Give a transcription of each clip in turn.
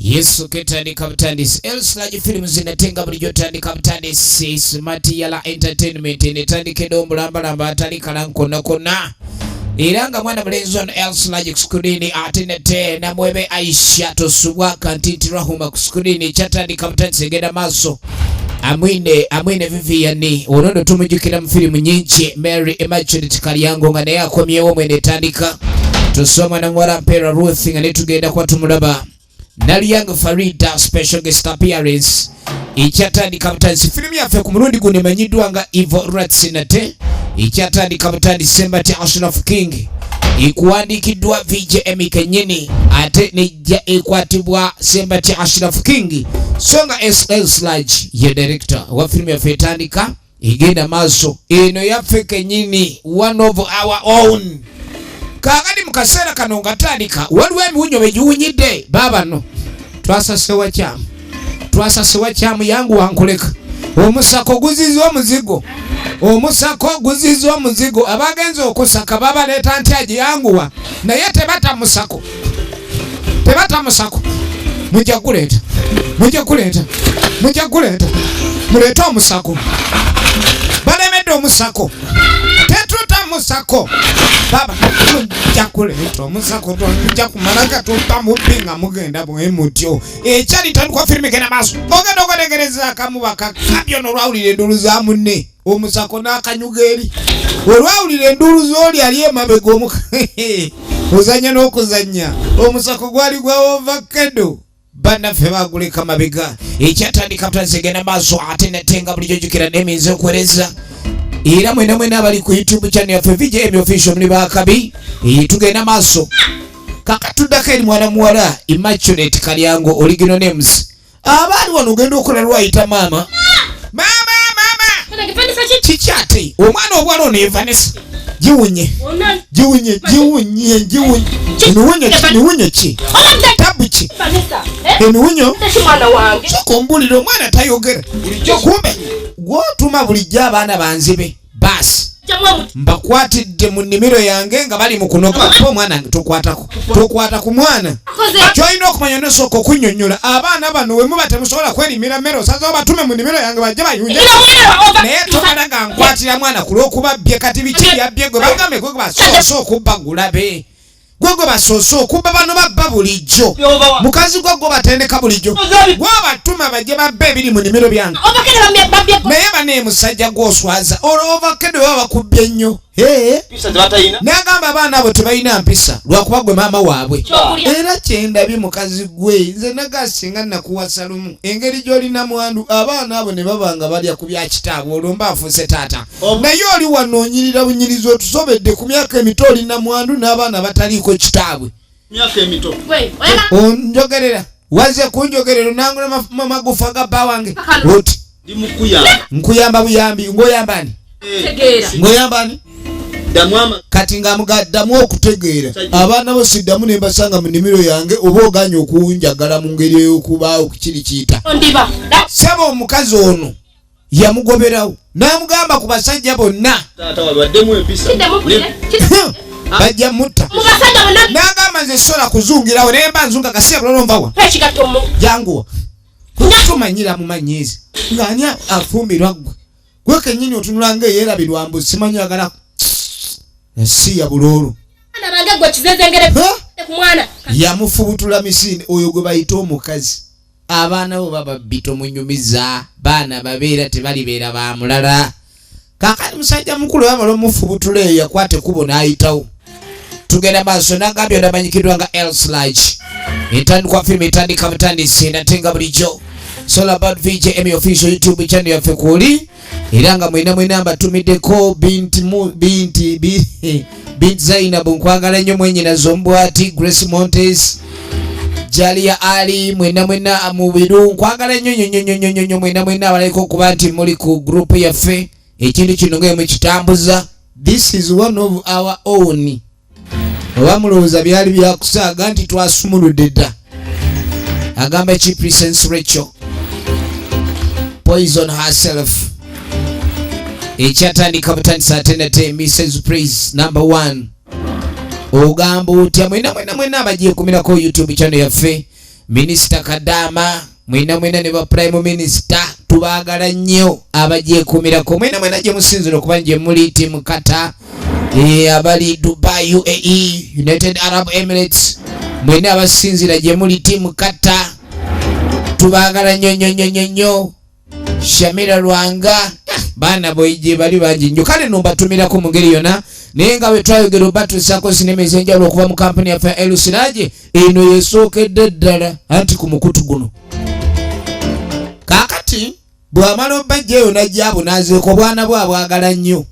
Yesu ketandika butandisi Elslage Films zinatenga bulijjo tandika butandisi Smart Yala Entertainment netandika edomulamba atalikala nkona era nga mwana mulenzi ono Elslage ku screen ate nete namwebe Aisha tosubwa kantiti Rahuma ku screen ekyatandika butandisi egenda maaso amwine Vivian onono tumujjukira mu firimu nyingi Mary Immaculate Kalyango nga naye akomyewo mwene etandika tusoma na ngwara mpera Ruth nga netugenda kwa tumulaba Naliyanga Farida special guest appearance ikyatandika butandisi filimu yaffe ku mulundi guno emanyiddwa nga Evil Rats nate ikyatandika butandisi Sembati Ashraf King ikuwandikiddwa VJ Emmy kenyini ate nejja ekwatibwa Sembati Ashraf King songa Elslage ye director wa filimu yaffe etandika egenda maaso eno yaffe kenyini one of our own kakati mukasera kano ngatandika waliwo emiwunyo begiwunyidde babano twasasewa kyamu yangu wankuleka omusako guziza omuzigo abagenza okusaka babaleeta nti yanguwa naye tebata musako mujja kuleeta muleeta omusako balemedde omusako tetuta musako baba jakuleeta omusako tonja kumalaka tuta mupinga mugenda bwe mutyo ekyali tandikwa filime gena maaso ogenda okutegereza akamubaka kabyo nolwawulira endulu za munne omusako n'akanyuga eri olwawulira endulu z'oli ali emabega ozanya n'okuzanya omusako gwali gwa ovakado bannaffe baguleka mabega ekyatandika butandisi egenda maaso ate netenga bulijjo jjukira n'eminza okwereza era mwena abali ku YouTube channel yaffe VJ Emmy official muli bakabi tugenda maaso kakatuddako eri mwana muwala Immaculate Kalyango original names abaali wano ogenda okola lwayita mama kikyate omwana obwala ono Vanessa giwunye emiwunyo ki tabu ki emiwunyo soko mbulira omwana tayogera kumbe gwotuma bulijjo abaana banzibe basi mbakwatidde mu nnimiro yange nga bali mu kunoga omwana tokwata ku mwana kyolina okumanya nosooka okunnyonnyola abaana bano we muba temusobola kwerimira mmere osaze obatume mu nnimiro yange bajje bayunye naye tomalaga nkwatira mwana ku lw'okuba bye kati biki byabbye gwe bagambe gwe basoose okubba gulabe gwe basoose okubba bano babba bulijjo mukazi gwe batendeka bulijjo gwabatuma bajje babba ebiri mu nnimiro byange naye bane musajja gw'oswaza olwovakedde baba bakubbye nnyo n'agamba abaana abo tebalina mpisa lwakuba gwe maama waabwe era kyendabye mukazi gwe nze nagasinga nakuwasa lumu engeri gy'olina mwandu abaana abo ne babanga balya ku bya kitaabwe olwo mba afuuse taata naye oli wano onyirira bunyirizi otusobedde ku myaka emito olina mwandu n'abaana bataliiko kitaabwe onjogerera waze kunjogerera nangula magufa ga bba wange oti nkuyamba buyambi ng'oyambani ng'oyambani kati nga mugaddamu okutegeera abaana bo siddamu ne mbasanga mu nnimiro yange oba oganya okuwunjagala mu ngeri ey'okubaawo kiri kiyita saba omukazi ono yamugoberawo n'amugamba ku basajja bonna bajja mutta n'agamba nze sola kuzungirawo naye mba nzunga kaseera olonvawa janguwa kutumanyira mu manyizi ng'ani afumbirwa gwe kennyini otunula ng'eyerabirwa mbu simanyi agala si ya bulolo yamufubutula misinde oyo gwe bayita omukazi abaana bo baba bito munyumiza baana babeera tebalibeera ba mulala kakati musajja mukulu bamala omufubutula eyo yakwate kubo n'ayitawo tugenda maaso nagambye onamanyikiddwa nga Elslage entandikwa firimu etandika butandisi enatenga bulijjo It's all about VJ Emmy official YouTube channel yaffe kuli era nga mwena mbatumiddeko binti Zainab nkwagala nnyo mwenyina Zombwati Grace Montes Jalia Ali mwena mubiru nkwagala nnyo mwena abaliko okuba nti muli ku group yaffe ekintu kino ng'emwe kitambuza. This is one of our own. Owamulowooza byali byakusaaga nti twasumuludde dda agamba Chief Princess Rachel poison herself ekyatandika butandisa atenate Mrs. Praise number 1 ogamba otya mwena abagiye kumirako YouTube channel yaffe Minisita Kadama, mwina ne ba Prime Minister, tubagala nnyo abagyekuumirako. Mwina gye musinzira okuba gye muli Team Kata, abali Dubai, UAE, United Arab Emirates, mwina abasinzira gye muli Team Kata, tubagala nnyo. Shamira Lwanga, baana boyije bali bangi nnyo. Kale nombatumirako mu ngeri yonna. Naye nga bwe twayogera obatuusako sinema ez'enjawulo okuva mu kampuni yaffe Elusirage, eno yesookedde ddala anti ku mukutu guno. Kaakati bw'amala obbajja eyo n'ajja abunaazeeko bwana bwe abwagala nnyo.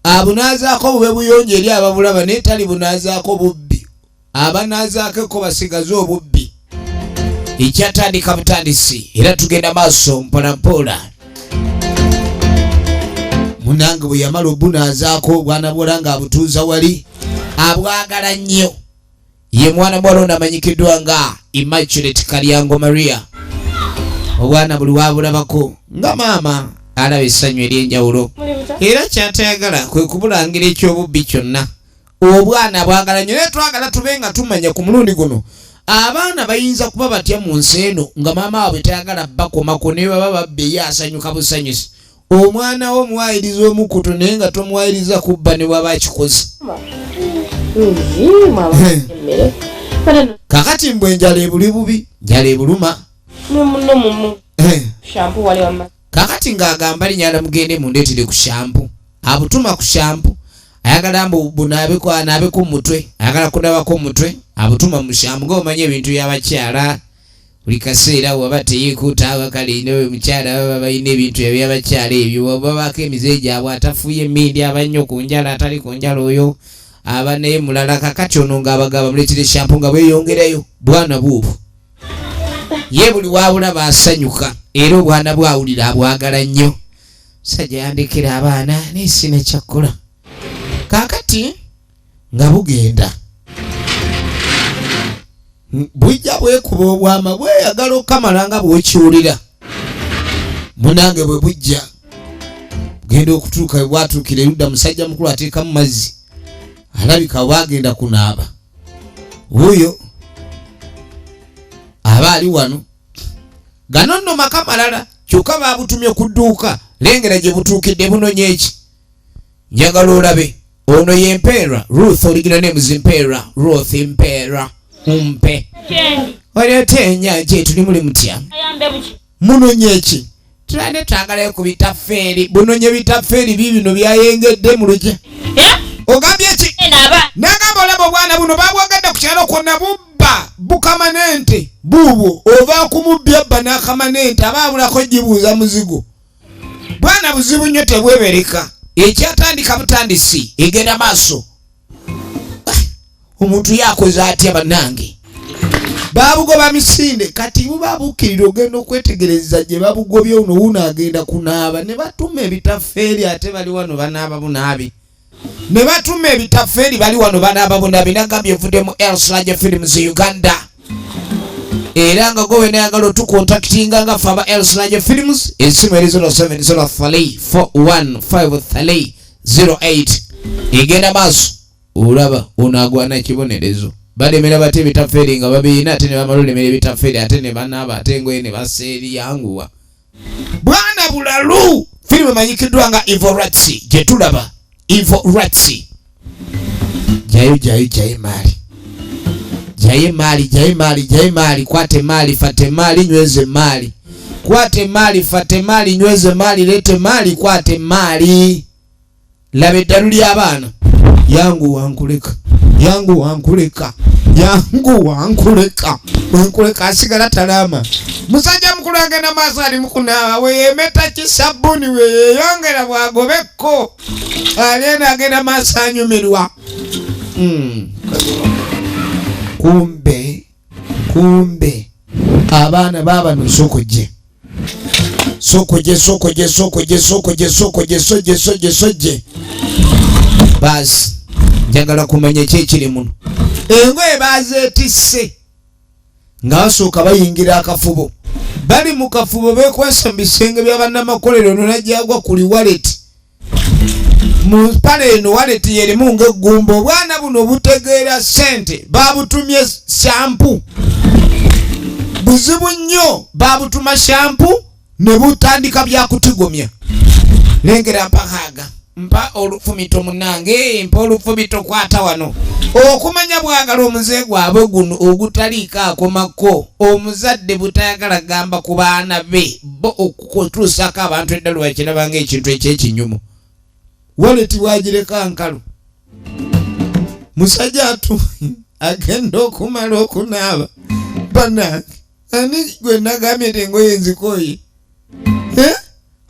Abunaazaako bube buyonjo eri ababulaba naye tali bunaazaako bubbi. Abanaazaako basigaze obubbi. Ekyatandika butandisi era tugenda maaso mpolampola. Munange bwe yamala obunaazaako obwana bwola nga abutuuza wali abwagala nnyo. Ye mwana bwala onamanyikiddwa nga Immaculate Kalyango Maria. Obwana buli wabulabako nga maama alaba essanyu ery'enjawulo. Era kyatayagala kwe kubulangira ekyobubbi kyonna. Obwana bwagala nnyo. Naye twagala tube nga tumanya ku mulundi guno abaana bayinza kuba batya mu nsi eno nga maama waabwe tayagala bakomako ne baba babbe ye asanyuka busanyusi. Omwana wo muwayiriza omukutu naye nga tomuwayiriza kubba ne bwaba akikoze. Kakati mbwe njala ebuli bubi, njala ebuluma. Kakati ng'agamba linyala mugende mundeetere ku shampu. Abutuma ku shampu. Ayagala mbu bunaabeko anaabeko mutwe. Ayagala kunabako mutwe. Abutuma mu shampu. Ng'omanya ebintu by'abakyala. Buli kaseera waba teyeekuuta abakale ne mukyala baba balina ebintu eby'abakyala ebyo. Babako emize gyabwe atafuye emmindi abannyo ku njala atali ku njala oyo. Aba naye mulala kakati ono ng'abagaba muleetere shampu nga bweyongerayo. Bwana buubwo. Ye buli wabulaba asanyuka. Era obwana bwawulira abwagala nnyo. Sajja yandekera abaana naye sina kyakkola. Kaakati nga bugenda. Bwijja bwekuba obwama bweyagala okamala nga bw'okiwulira. Munange bwe bujja bugenda okutuuka bwe bwatuukira erudda musajja mukulu ateekamu mazzi. Alabika bwagenda kunaaba. Wuuyo aba ali wano. Gano nno maka malala kyokka baabutumye ku dduuka. Lengera gye butuukidde bunonya eki. Njagala olabe. Ono ye Mpeera Ruth, original name is Mpeera Ruth Mpeera Mpe. Oleete ennyanja tuli muli mutya. Munonya eki. Tulande twagala ku bitafeeri. Bunonye bitafeeri bibino byayengedde mu lujja. Ogambye ki? Nagamba olaba obwana buno babwagadde ku kyalo kwonna bubba bukamanente buubwo ova kumubbya bba n'akamanente abaabulako gibuuza muzigo. Bwana buzibu nnyo tebwebereka. Ekyatandika butandisi egenda maaso. Omuntu yakoze atya bannange. Baabugoba misinde kati bubabuukirira ogenda okwetegereza gye babugobye uno wuno agenda kunaaba ne batuma ebitafeeri ate bali wano banaaba bunaabi. Ne batuma ebitafeeri bali wano banaaba bunaabi. Nagambye nvudde mu Elusirage Films Uganda. Era nga gowe nayagala otukontaktinga nga faba Elusirage Films. Esimu eri 0703415308. Egenda maaso olaba onaagwana kibonerezo. Balemera bate ebitafeeri nga babiina ate ne bamala olemera ebitafeeri ate ne banaaba ate engoye ne baseeri yanguwa. Bwana bulalu firimu emanyikiddwa nga Evil Ratsi gye tulaba. Evil Ratsi. Jayo mali. Jaye mali. Kwate mali, fate mali, nyweze mali. Kwate mali, fate mali, nyweze mali, lete mali, kwate mali. Labe eddalu ly'abaana. Yangu wankuleka. Wankuleka asigala talama. Musajja mukulu agenda maaso ali mukunaaba. Weeyemeta kisabuni weeyongera bwagobekko. Aliena agenda maaso anyumirwa. Kumbe abaana babano sokoje. Basi njagala kumanya kyekiri muno. Engoye bazeetisse nga basooka bayingira akafubo. Bali mu kafubo beekwasa mu bisenge bya bannamakolero nonajjagwa kuli wallet. Mu pale eno wallet yerimu ng'eggumba. Obwana buno butegeera ssente babutumye shampu. buzibu nnyo babutuma shampu ne butandika byakutigomya lengera mpakaga mpa olufumito munange mpa olufumito kwata wano okumanya bwagala omuze gwabwe guno ogutaliika akomako omuzadde butayagala gamba ku baana be bo okutuusako abantu eddala bakirabanga ekintu ekyekinyumu waleti bwagireka nkalu musajja atu agenda okumala okunaaba banange ani gwe nagambye engoye nzikoye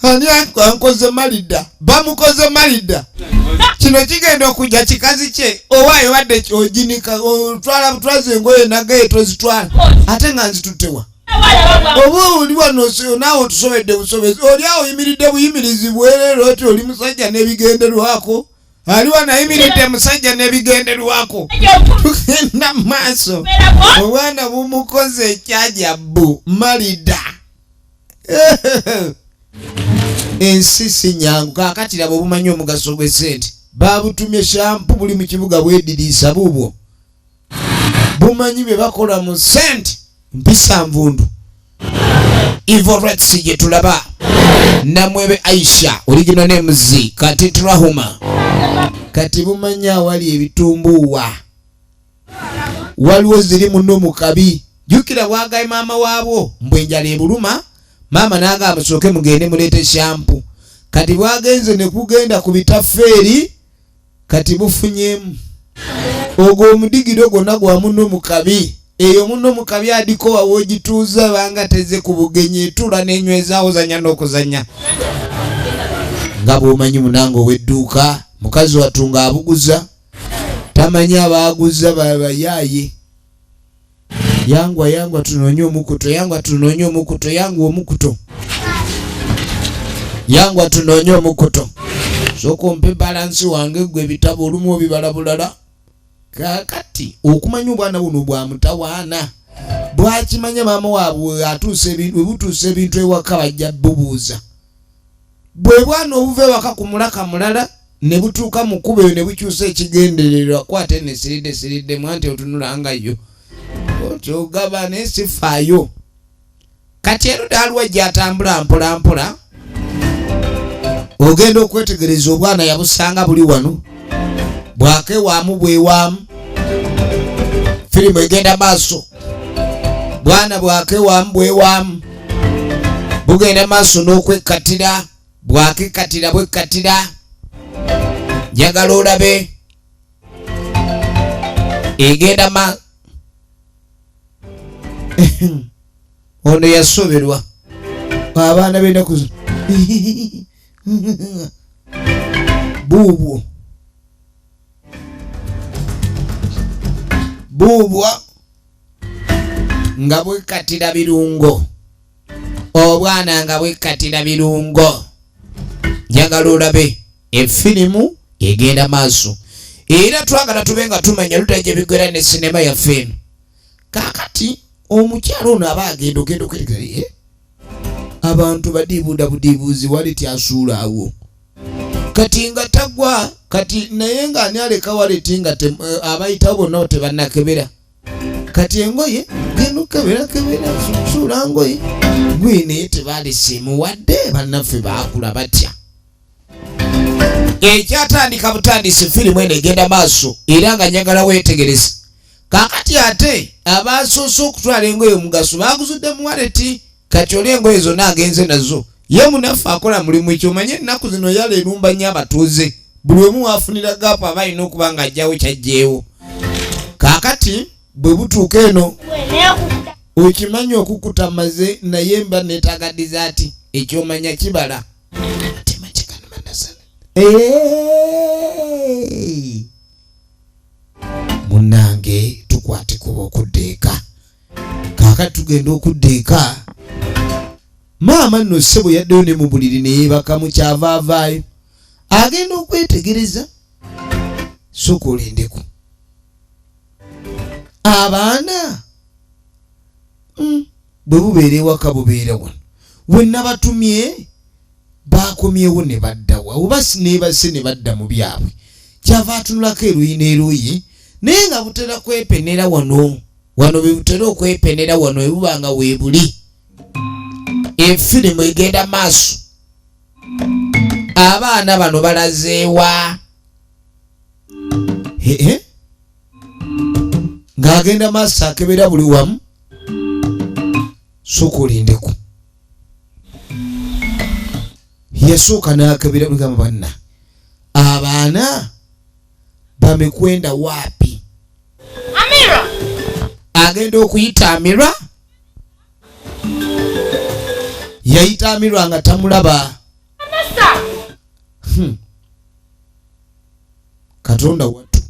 ani ankoze malida bamukoze malida kino kigenda okujja kikazi kye owaayo wadde oginika otwala butwaze engoye nagaye tozitwala ate nga nzitutewa oba oli wano naawe otusobedde busobezi oli awo oyimiridde buyimirizi bwerero oti oli musajja n'ebigenderwako aliwo nayimiridde musajja n'ebigenderwako tugenda mu maaso obwana bumukoze ekyajabbu malida ensi si nyangu kaakati laba obumanyi omugaso gw'essente babutumye shampu buli mu kibuga bwediriisa buubwo bumanyi bye bakola mu ssente mpisa nvundu ivorets gye tulaba namwebe Aisha original names kati Rahuma kati bumanyi awali ebitumbuwa waliwo ziri muno mu kabi jukira bwagaye maama waabwo mbwenjala ebuluma mama naga musooke mugende mulete shampu kati bwagenze ne kugenda ku bitafeeri kati bufunyemu ogwo omudigiro gonna gwa muno mu kabi eyo muno mu kabi adiko wawogituuza banga teze ku bugenyi etula n'enywezaawo zanya n'okuzanya nga bw'omanyi munange ow'edduuka mukazi watunga abuguza tamanyi abaaguza babayaaye yangwa tunoonye omukuto yangwa tunoonye omukuto sooka ompe balansi wange gwe ebitabo olumu obibala bulala kakati okumanya obwana buno bwa mutawaana bwakimanya maama waabwe butuusa ebintu ewaka bajja bubuuza bwe bwana obuva ewaka ku mulaka mulala ne butuuka mu kkubo eyo ne bukyusa ekigendererwa kwate ne siridde mwanti otunulangayo otyogaba nesifaayo kati ero daalwa gyatambula mpolampola ogenda okwetegereza obwana yabusanga buli wano bwakewaamu bwewaamu firimu egenda maaso bwana bwakewaamu bwewaamu bugenda maaso n'okwekatira bwakekatira bwekatira njagala olabe egenda ono yasoberwa abaana b'ennaku buubwa nga bwekatira birungo obwana nga bwekatira birungo njagala olabe efirimu egenda maaso era twagala tube nga tumanya lutajja bigwera ne sinema yaffe eno kakati omukyalo ono aba agenda ogenda okwetegera abantu badiibuuda budiibuuzi waleti asuula awo kati nga tagwa kati naye nga ani aleka waleti nga abayitawo bonna tebannakebera kati engoye genda okebera suula ngoye gwe naye tebalesiimuwadde bannaffe baakula batya ekyatandika butandisi firimu eno egenda maaso era nga njagala weetegereza kakati ate abasoose okutwala engoye omugaso baguzudde mu waleti kati oli engoye zonna agenze nazo ye munaffe akola mulimu ekyomanye ennaku zino yala erumba nnyo abatuuze buli wemu waafunira gaapu aba alina okuba nga ajjawo kyajjeewo kakati bwe butuuka eno okimanyi okukuta maze naye mba neetaaga dizaati ekyomanya kibala munange tukwate kuba okuddeeka kakati tugenda okuddeeka maama nno ssebo yaddeyo ne mu buliri ne yeebaka mu kyavaavaayo agenda okwetegereza sooka olendeku abaana bwe bubeera ewaka bubeera wano wenna batumye bakomyewo ne baddawa oba sinebase ne badda mu byabwe kyava atunulako eruyi n'eruyi naye nga butera kwepenera wano wano bibutera okwepenera wano ebubanga weebuli efirimu egenda maaso abaana bano balazeewa ng'agenda maaso akebera buli wamu sokulindeko yasooka n'akebera buli gamba banna abaana bamekwenda wapi Amira agenda okuyita Amira yayita Amira nga tamulaba Katonda wattu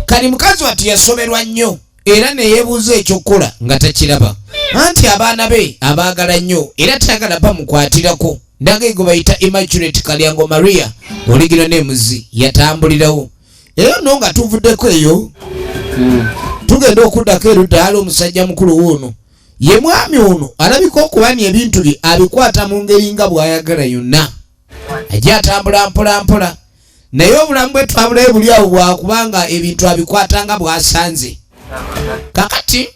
kali mukazi wati yasoberwa nnyo era neyeebuuza ekyokukola nga takiraba anti abaana be abaagala nnyo era tayagala bamukwatirako ndagego bayita Immaculate Kalyango Maria oligino nemuzi yatambulirawo era no nga tuvuddeko eyo tugenda okuddako eruddaala omusajja mukulu woono ye mwami ono alabika okubani ebintu bye abikwata mu ngeri nga bw'ayagala yonna ajja atambula mpola mpola naye obulamu bwe twabulayo buli awo bwakubanga ebintu abikwata nga bw'asanze kakati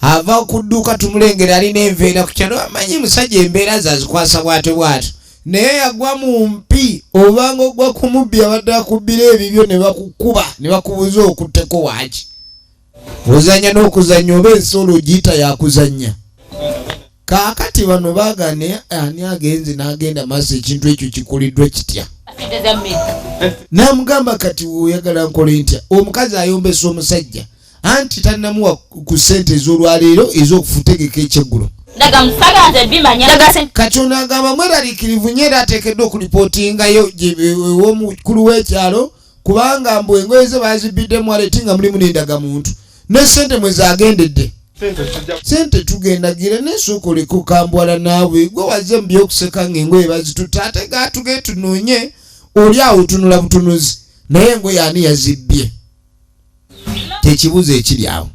ava okudduuka tumulengera alina enveera ku kyalo amanyi musajja embeera zazikwasa bwate bwato naye yagwa mu mpi obanga ogwa ku mubbi abadde akubbira ebibyo ne bakukuba ne bakubuza okutteko waaki ozanya n'okuzanya oba ensolo ogiyita yakuzanya kaakati bano baagane ani agenze n'agenda maaso ekintu ekyo kikuliddwa kitya n'amugamba kati oyagala nkole ntya omukazi ayombesa omusajja anti tannamuwa ku ssente ez'olwaleero ez'okufutegeka ekyeggulo kati ono agamba mweraliikirivu nnyo era ateekeddwa okulipootingayo ew'omukulu w'ekyalo kubanga mbu engoye ze bazibiddemu aleeti nga mulimu n'endagamuntu ne ssente mwe zagendedde ssente tugendagira nesooka oleka kambwala naawe gwe wazze mu byokuseka ng'engoye bazituta ate gaatuge tunoonye oli awo tunula butunuzi naye engoye ani yazibbye tekibuzo ekiri awo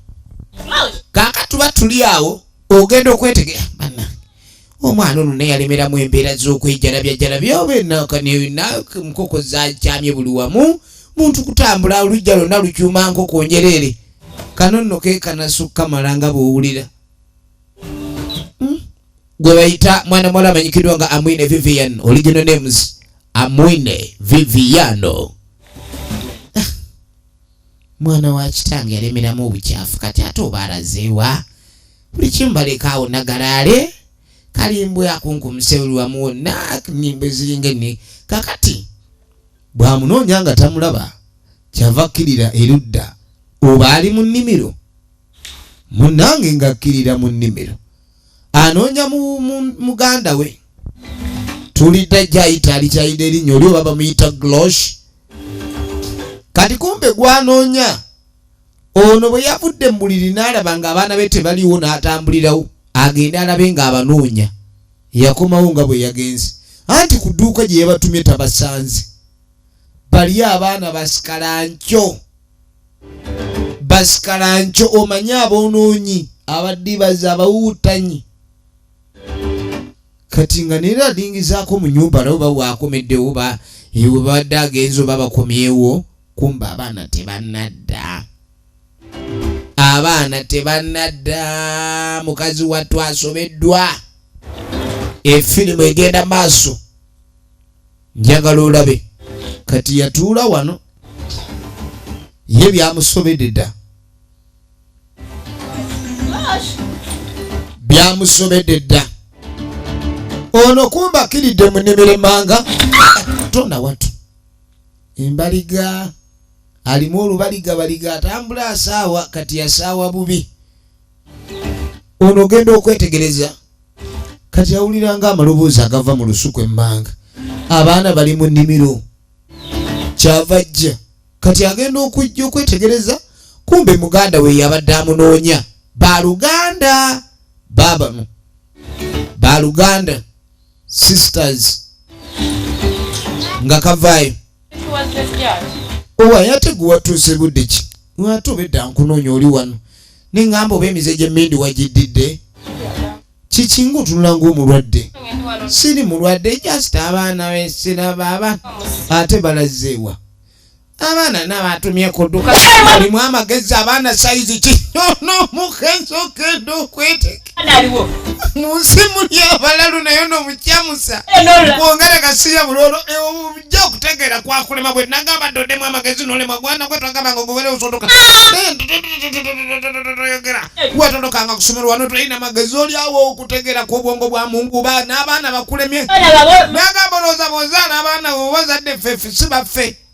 kaaka tuba tuli awo ogenda okwetegera banna omwana ono naye yalemeramu embeera z'okwejjalabyajalabya oba enkoko zakyamye buli wamu muntu kutambula olujja lwonna lukyuma nkoko njereere kano nno keekanasukka mala nga bw'owulira gwe bayita mwana mwala amanyikiddwa nga Amwine Vivian original names Amwine Viviano mwana wa kitange yalemeramu obukyafu kati ate oba alazeewa buli kimu balekaawo nagalaale kalimbwe akunkumuse buli wamu wonna nimbwe ziringa enni kakati bwamunoonya nga tamulaba kyava akkirira erudda oba ali mu nnimiro munnange nga akkirira mu nnimiro anoonya muganda we tulidda gyayita alikyayida erinnya oli oba bamuyita Glosh kati kumbe gwanoonya ono bwe yavudde mu buliri n'alaba ng'abaana be tebaliwo n'atambulirawo agende alabe ng'abanoonya yakomawo nga bwe yagenze anti ku dduuka gye yabatumye tabasanze bali abaana basikalanco omanyi aboonoonyi abaddibaza abawuutanyi kati nga neera alingizaako mu nnyumba nabo babwakomeddewo babadde agenze oba bakomyewo kumba abaana tebannadda mukazi wattu asomeddwa efirimu egenda maaso njagala olabe kati yatuula wano ye byamusobedde dda ono kumba akiridde mu nnimiro manga Katonda wattu embaliga alimu olubaliga atambula asaawa kati yasaawa bubi ono genda okwetegereza kati awulira nga amaloboozi agava mu lusuku emmanga abaana bali mu nnimiro kyava jja kati agenda okujja okwetegereza kumbe muganda we yabadde amunoonya baluganda babano baluganda sisters nga kavaayo owa yate watuuse budde ki ate obedda nkunoonya oli wano neŋŋamba oba emize gy'emmindi wagiddidde kikinga otunula ng'omulwadde siri mulwadde just abaana besira baba ate balazeewa Abaana n'abatumye ku dduka mulimu amagezi abaana sayizi ki n'omukazi okenda okweteka mu nsi muli abalalu naye n'omukyamusa kwongera kasiya bulolo ojja okutegeera kwakulema bwe nagamba doddemu amagezi n'olema gwana gwe twagamba ng'ogobere osotoka yogera watondokanga kusomero wano tulina amagezi oli awo okutegeera kw'obwongo bwa Mungu n'abaana bakulemye nagamba olowooza bw'ozaala abaana bw'obazadde ffeffe si baffe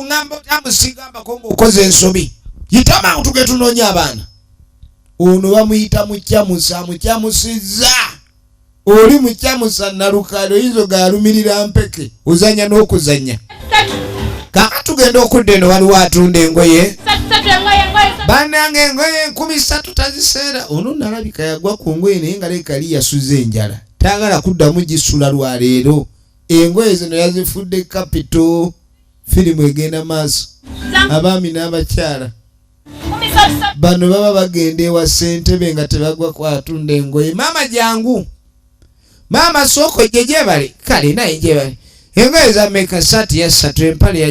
ngamba tamusigambako ng'okoze ensobi yitamangu tuge tunoonya abaana ono bamuyita mukyamusa amukyamusizza oli mukyamusa nalukale oyinza ogalumirira mpeke ozanya n'okuzanya kaka tugenda okudda eno waliwo atunda engoye bannange engoye 13 taziseera ono nalabika yagwa ku ngoye naye nga lekali yasuza enjala taagala kuddamu gisula lwaleero engoye zino yazifudde kapito firimu egenda maaso abaami n'abakyala bano baba bagenda ewa ssentebe nga tebagwa kwatunda engoye maama jangu maama sooko gye gyebale kale naye gyebale engoye zammeka saati ya 3 empale ya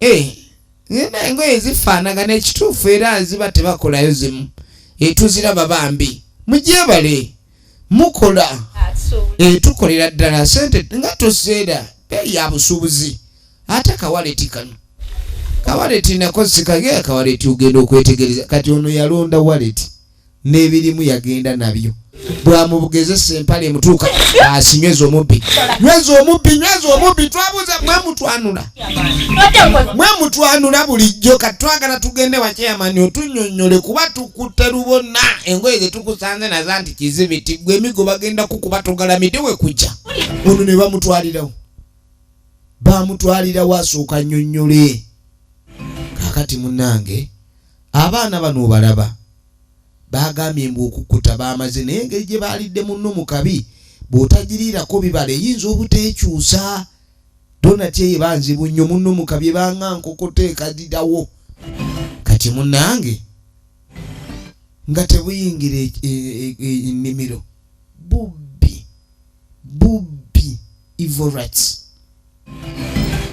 4 engoye zifaanagana ekituufu era ziba tebakolayo zimu tuziraba bambi mugyebale mukola tukolera ddala sente nga toseera ya busuubuzi ate kawaleti kano kawaleti nako sikagera kawaleti ugenda okwetegereza kati ono yalonda waleti n'ebirimu yagenda nabyo bwamubugezesa empale emutuuka asinyweza omubbi twabuuza mwemutwanula bulijjo katwagala tugende wa chairman otunnyonnyole kuba tukutte lubona engoye zetukusanze naza nti kizibiti gwe emigo bagenda kukuba togalamidde we kujja ono ne bamutwalirawo asooka nnyonnyole kakati munnange abaana bano obalaba bagambye mbu okukuta bamaze naye engeri gye baalidde munno mu kabi bw'otagiriirako bibala eyinza obuteekyusa donati eyo banzibu nnyo munno mu kabi banga nkokota ekadirawo kati munnange nga tebuyingira ennimiro bubbi ivorats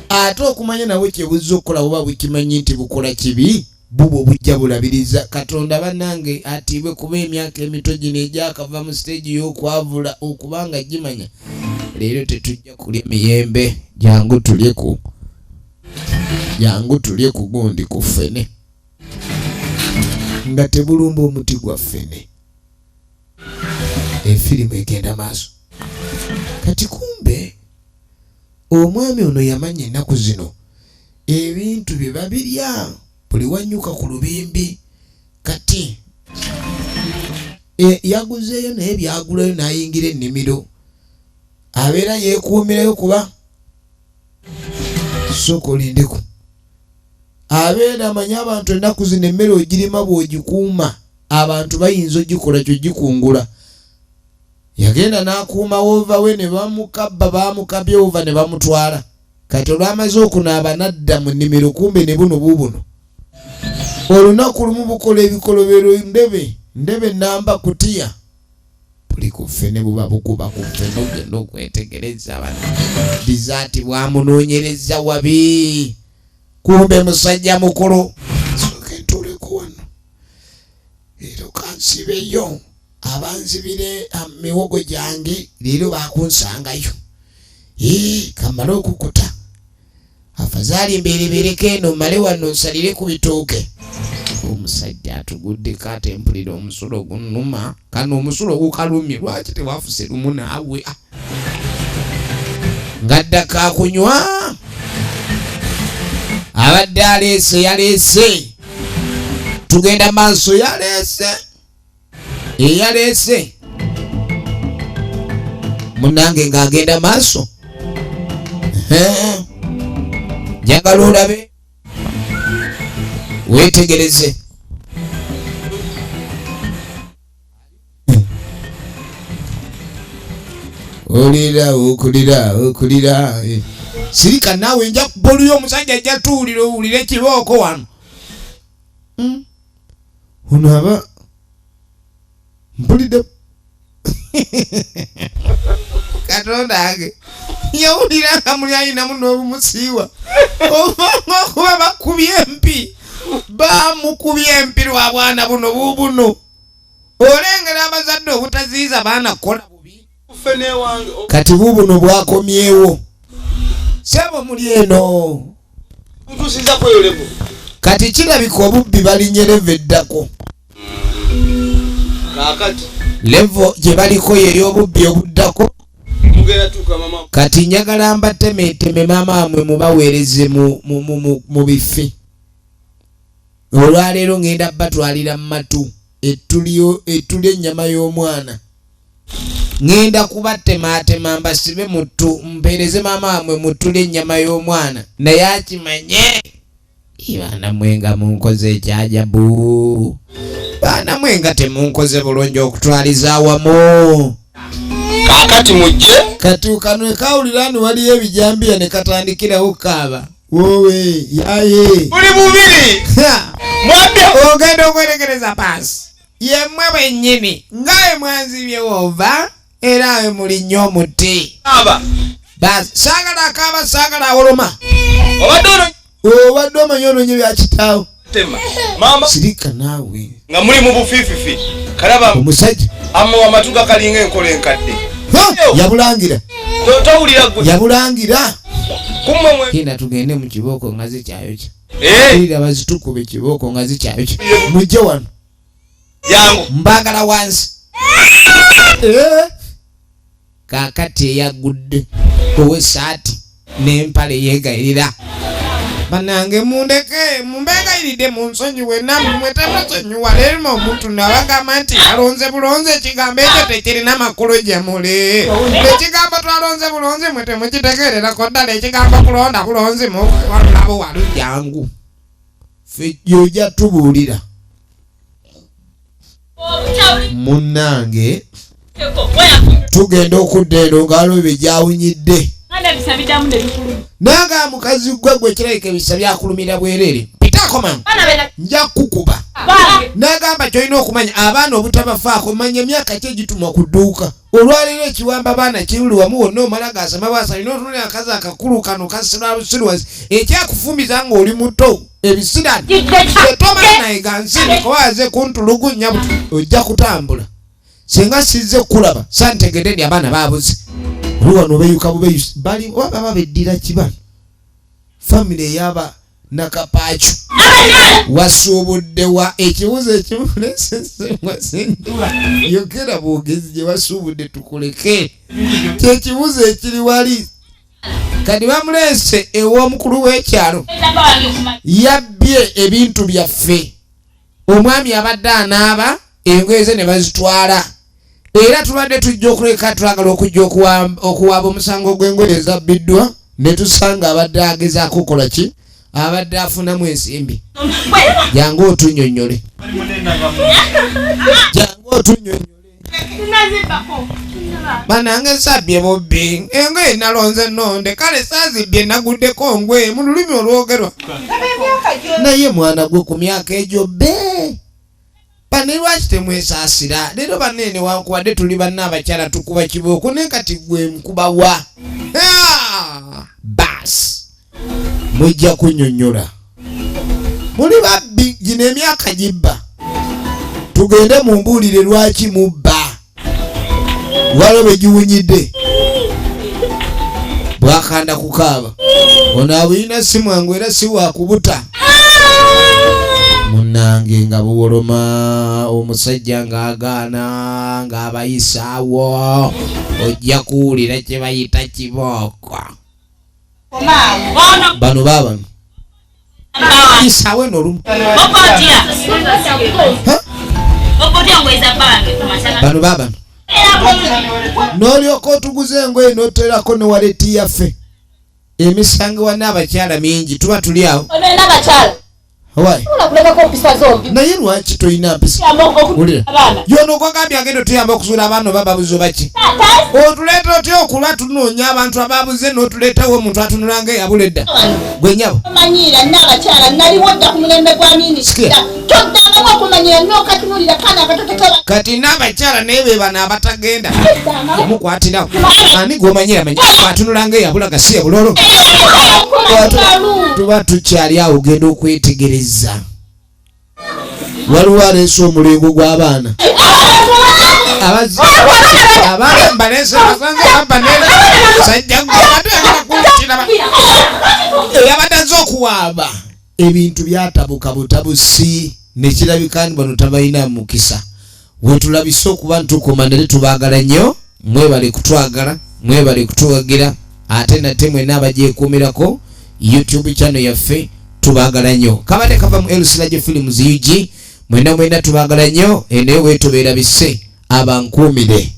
ate okumanya nawe kyebuzza okukola oba bukimanyi nti bukola kibi bubo bujja bulabiriza katonda bannange atiibwe kuba emyaka emito gino egyakava mu stage y'okwavula okubanga gimanya leero tetujja kulya miyembe jangu tulye ku gundi ku ffene nga tebulumba omuti gwa ffene efirimu egenda maaso kati kumbe omwami ono yamanya ennaku zino ebintu bye babirya buli wanyuka ku lubimbi kati yaguzeeyo naye byagulayo n'ayingira ennimiro abeera yeekuumirayo kuba sooka olindeku abeera amanye abantu ennaku zino emmere ogirima bw'ogikuuma abantu bayinza ogikola kyogikungula yagenda n'akuuma wova we ne bamukabba bamukabye wova ne bamutwala kati olwamaze okunaaba nadda mu nnimiro kumbe ne buno buubuno olunaku lumu bukola ebikolobero ndebe namba kutiya buli ku ffene buba bukuba ku ffene ogenda okwetegereza bano dizaati bwamunoonyereza wabi kumbe musajja mukulu soke ntuleko wano leero kansibeyo abanzibire miwogo gyange leero bakunsangayo kamale okukuta afazaali mberebereko eno male wano nsalire ku bitooke omusajja atuguddeko atempulira omusulo gunnuma kano omusulo gukalumye lwaki tewafuse lumu naawe ngaddako akunywa abadde yaleese tugenda maaso yaleese munange ng'agenda maaso njagala olabe weetegereze okulira sirika naawe nja kuboluyo omusajja ajja tuwulira owulire ekibooko wano ono aba mpulidde katonda age yawulira nga muli ayinamu n'obumusiiwa kuba bakubye empi bamukubye empi lwa bwana buno olengera abazadde obutaziiza baana kukola bubi kati buno bwakomyewo sebo muli eno kati kirabika obubbi balinyereva eddako levo gye baliko yeri obubbi obuddako kati njagala mbatemeteme maama wamwe mubaweereze mu bifi olwaleero ngenda batwalira mu matu ettuli ennyama y'omwana ngenda kubatematema mbasibe mutu mpeereze maama wamwe mutule ennyama y'omwana naye akimanye baana mwenga munkoze ekyajabu baana mwenga temunkoze bulungi okutwaliza awamu kakati mujje kati kanwe kawulira ni waliyo ebijambiya ne katandikirawo kaaba wowe yaye buli bubiri mwabya ogenda okwerekereza paasi yemmwe bwennyini ngawe mwanzibye wova era we muli nnyo omuti basi saagala akaaba saagala awoloma obadde omanyi ononye byakitaawo sirika naawe nga muli mu bufiififi kalaba omusajja amuwa amatu gakalinga enkola enkadde yabulangira towulira gwe yabulangira kumwe kina tugende mu kibooko nga zikyayokya ira bazitukube kibooko nga zikyayokya mujje wano yangu mbagala wansi kakati eyagudde ow'essaati n'empale yeegayirira banange mundeke mumbegayiridde munsonyiwe nammwe mwetemusonyiwa leero omuntu nabagamba nti alonze bulonze ekigambo ekyo tekirina makulu gyemuli ekigambo twalonze bulonzi mwe temukitegeererako ddala ekigambo kulonda bulonzi mulabo walujjangu ffe gyojja tubuulira munnange tugenda okudda eno ngalo byegyawunyidde nanga mukazi gwe kirabika ebisa byakulumira bwerere pitako mama nja kukuba nagamba kyolina okumanya abaana obutabafaako manya emyaka ki egituma ku dduuka olwaleero ekiwamba baana kiruli wamu wonna omala gasama basalina otunulira akazi akakulu kano kasirwabusiruwazi ekyakufumbiza ng'oli muto ebisirani etomala naye gansirikowaze kuntulugunya buti ojja kutambula singa sizze kulaba santegedde ndi abaana babuze luwano beyuka bubeyusi bali waba beddira kibali family eyaba nakapaacu wasuubudde wa ekibuzo ekimulesesewasendula yogera bwogezi gye wasuubudde tukuleke kyekibuzo ekiri wali kati bamulese ew'omukulu w'ekyalo yabbye ebintu byaffe omwami abadde anaaba engoye ze ne bazitwala era tubadde tujja okuleka twagala okujja okuwaaba omusango gw'engoye ezabbiddwa ne tusanga abadde agezaako okukola ki abadde afunamu ensimbi jangu otunyonyole banange sabbye bubbi engoye nalonze nonde kale saazibbye naguddeko ngoye mu lulimi olwogerwa naye mwana gwe ku myaka egyo be bane lwaki temwesaasira leero banene wankubadde tuli banna abakyala tukuba kibooko naye kati gwe nkubawa basi mujja kunyonyola muli babbi gino emyaka gibba tugende mumbuulire lwaki mubba waliwo begiwunyidde bwakanda kukaaba ono abuyina si mwangu era si wakubuta munnange nga buwoloma omusajja ng'agaana ng'abayisaawo ojja kuwulira kye bayita kibooko bano baabano isaawe n'olumu bano baabano n'olyoka otuguza engoye n'oterako ne waleti yaffe emisango wa n'abakyala mingi tuba tuli awo Why? Kuleka ko pisa zombi. Naye lwaki toyina mpisa? Abana. Yono kwagambye agenda tuyamba okusula abaana bababuzo baki? Otuleeta otya okuba tunoonya abantu ababuze n'otuleetawo omuntu atunulanga eyabula edda? Gwe nyabo. Manyira n'abakyala naliwo dda ku mulembe gwa minisita. Toddangamu okumanyira n'okatunulira kana akatotekaba. Kati n'abakyala naye be bano abatagenda. Mukwatirawo. Ani gw'omanyira manya atunulanga eyabula gasi ya bulolo. Tuba tukyali awo ogenda okwetegereza. Waliwo aleese omulingo gw'abaana. Abaana mbalese basanze bambanera sajja eyabadaze okuwaaba ebintu byatabuka butabusi nekirabika nti bano tabalina mukisa. Wetulabise okuba ntukoma nale tubaagala nnyo, mwebale kutwagala, mwebale kutuwagira, ate nate mwena abagyekuumirako YouTube channel yaffe tubaagala nnyo. Kabade kava mu Elusiraje Films UG, mwena tubaagala nnyo, eneyo wetubeera bise abankuumire.